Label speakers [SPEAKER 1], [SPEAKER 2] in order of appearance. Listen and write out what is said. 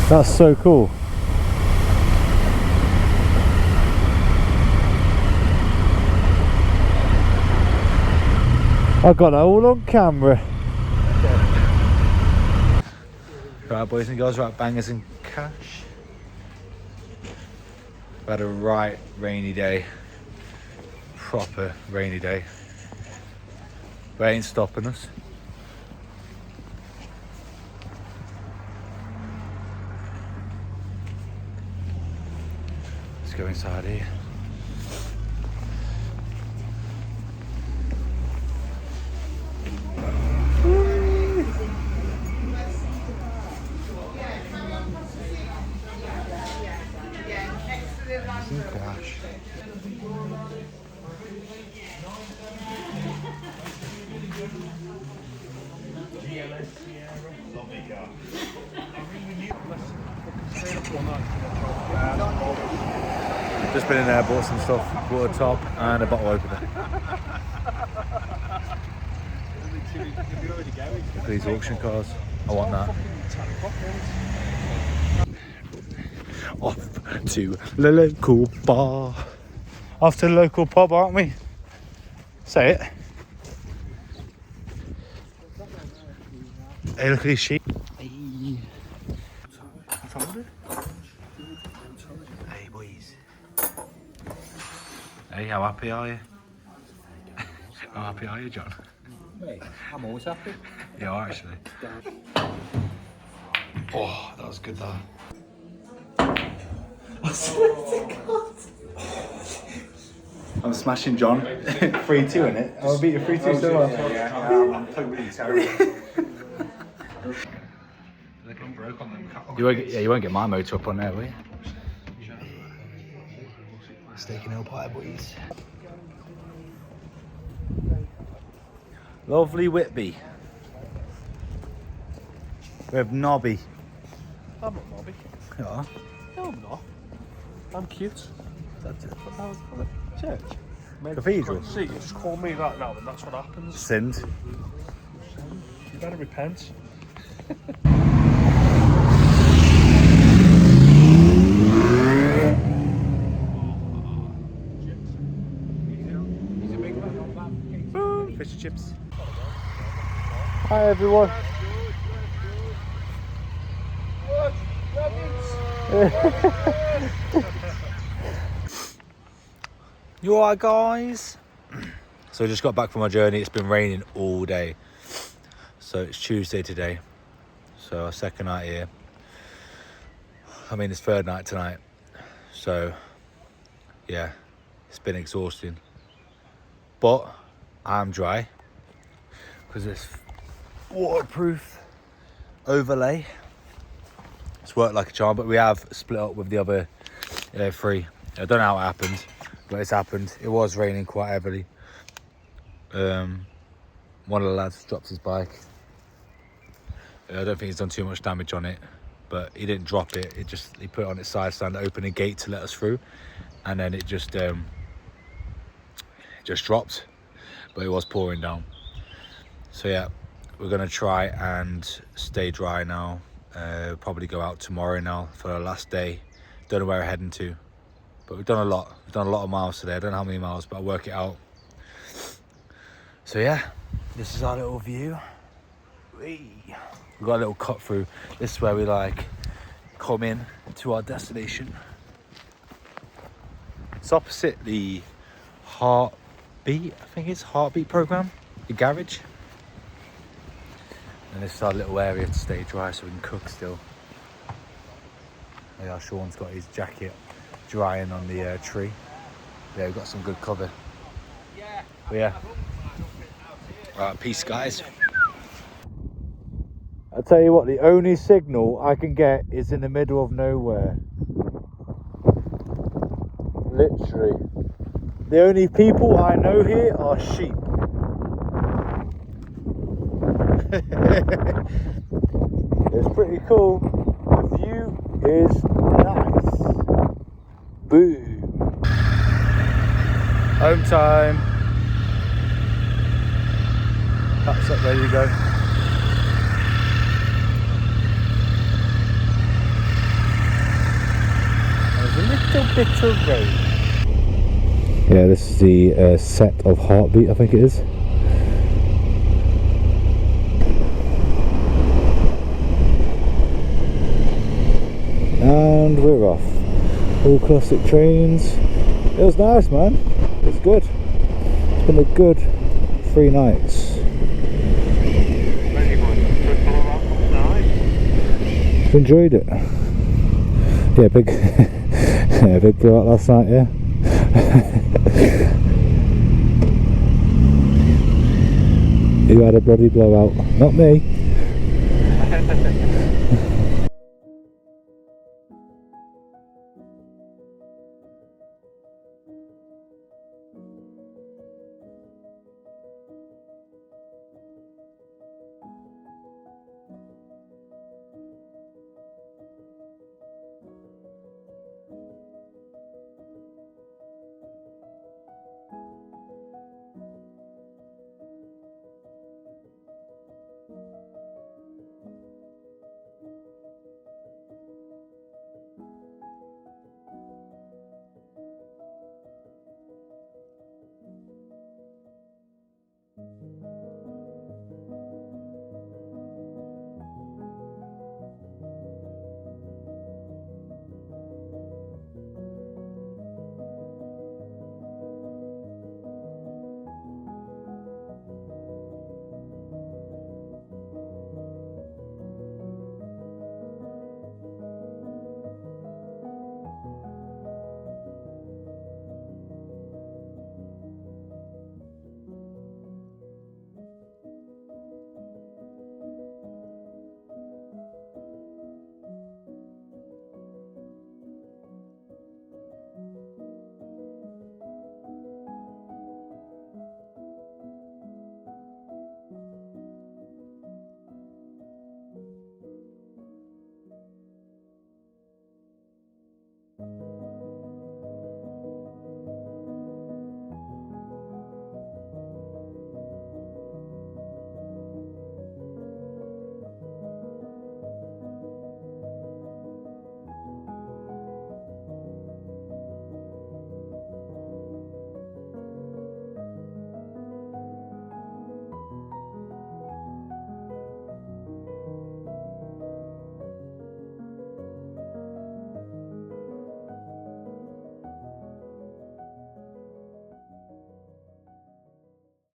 [SPEAKER 1] That's so cool. I got that all on camera. Right, boys and girls, right, bangers and cash. We've had a right rainy day. Proper rainy day. But it ain't stopping us. Let's go inside here. Gosh. Just been in there, bought some stuff, bought a top and a bottle opener. Look at these auction cars. I want that. Off to the local bar. Off to the local pub, aren't we? Say it. Hey, look at these sheep. Hey. Hey, boys. Hey, how happy are you? How happy are you, John?
[SPEAKER 2] Mate, I'm always happy.
[SPEAKER 1] You are, actually. Oh, that was good, that. I'm smashing John. 3-2 in it. I'll beat you 3-2 so well.
[SPEAKER 2] I'm totally terrible.
[SPEAKER 1] You won't get my motor up on there, will you? Steak and hill pie, boys. Lovely Whitby. We have Nobby.
[SPEAKER 2] I'm not Bobby.
[SPEAKER 1] You are?
[SPEAKER 2] No, I'm not. I'm cute.
[SPEAKER 1] That's it.
[SPEAKER 2] But now it's called a church.
[SPEAKER 1] Cathedral.
[SPEAKER 2] See, you just call me that now and that's what happens.
[SPEAKER 1] Sinned.
[SPEAKER 2] You better repent.
[SPEAKER 1] Fish and chips. Hi everyone. You alright, guys? So I just got back from my journey. It's been raining all day. So it's Tuesday today. So our second night here. I mean, it's third night tonight. So yeah, it's been exhausting. But I'm dry because it's waterproof overlay. It's worked like a charm, but we have split up with the other three. I don't know how it happened, but it's happened. It was raining quite heavily. One of the lads dropped his bike. I don't think he's done too much damage on it, but he didn't drop it. He put it on its side stand, opened a gate to let us through, and then it just dropped. But it was pouring down. So yeah, we're gonna try and stay dry now. Probably go out tomorrow now for our last day. Don't know where we're heading to, but we've done a lot. We've done a lot of miles today. I don't know how many miles, but I'll work it out. So yeah, this is our little view. We've got a little cut through. This is where we like come in to our destination. It's opposite the Heartbeat, I think it's Heartbeat program, the garage. And this is our little area to stay dry so we can cook still. Yeah, Sean's got his jacket drying on the tree. Yeah, we've got some good cover. But yeah. Right, peace guys. I'll tell you what, the only signal I can get is in the middle of nowhere. Literally. The only people I know here are sheep. It's pretty cool. The view is nice. Boom. Home time. Pack's up, ready to go.
[SPEAKER 2] bit of rain.
[SPEAKER 1] Yeah, this is the set of Heartbeat, I think it is. And we're off. All classic trains. It was nice, man. It was good. It's been a good 3 nights. Enjoyed it. Yeah, big yeah, big blowout last night, yeah. You had a bloody blowout. Not me.